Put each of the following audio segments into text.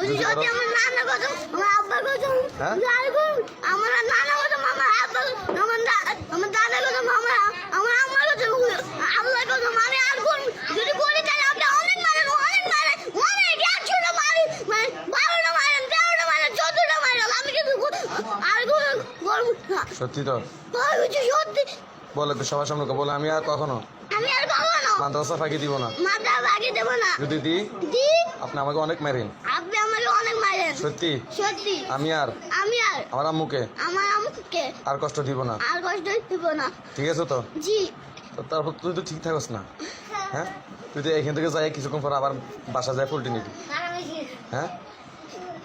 যদি আমার নানা কসম আমার আব্বার কসম আমার নানা কসম আমার আব্বা আমার দাদা কসম আমার আম্মার কসম আল্লাহ কসম আমি আর কোন যদি বলি তাহলে আপনি অনেক মারেন অনেক একশোটা মারি মানে 12টা মারেন 13টা মারেন 14টা মারেন আমি কিন্তু আর কোন বলবো না। সত্যি তো সত্যি বলে তো সবার সামনে বলে আমি আর কখনো মাদ্রাসা ফাঁকি দিব না। দেব না যদি দি আপনি আমাকে অনেক মারেন। আপনি আমাকে অনেক মারেন। সত্যি সত্যি আমি আর আমার আম্মুকে আর কষ্ট দিব না। ঠিক আছে তো? জি। তারপর তুই তো ঠিক থাকস না। হ্যাঁ তুই তো এখান থেকে যাই কিছুক্ষণ পর আবার বাসা যায় পোল্ট্রি নিবি। হ্যাঁ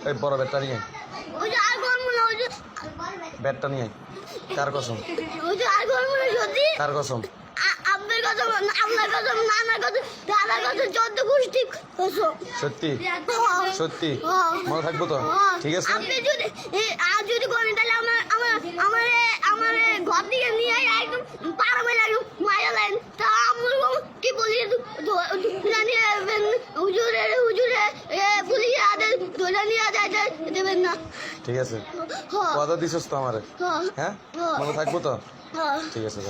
এই বড় ব্যাটটা নিয়ে ব্যাটটা নিয়ে কার কসম কার কসম আপনার কথা আপনার কথা নানার কথা দাদার কথা 14 গোষ্ঠী কসম। সত্যি সত্যি মনে থাকবো তো? ঠিক আছে আপনি যদি যদি করেন তাহলে আমার ঘর থেকে নিয়ে একদম পাড়া মেলে একদম মারা লাইন তা আমার কি বলি জানিয়ে হুজুরে পুলিশে আদের ধরে নিয়ে যাইতে দেবেন না। ঠিক আছে কথা দিছিস তো আমারে? হ্যাঁ মনে থাকবো তো? ঠিক আছে।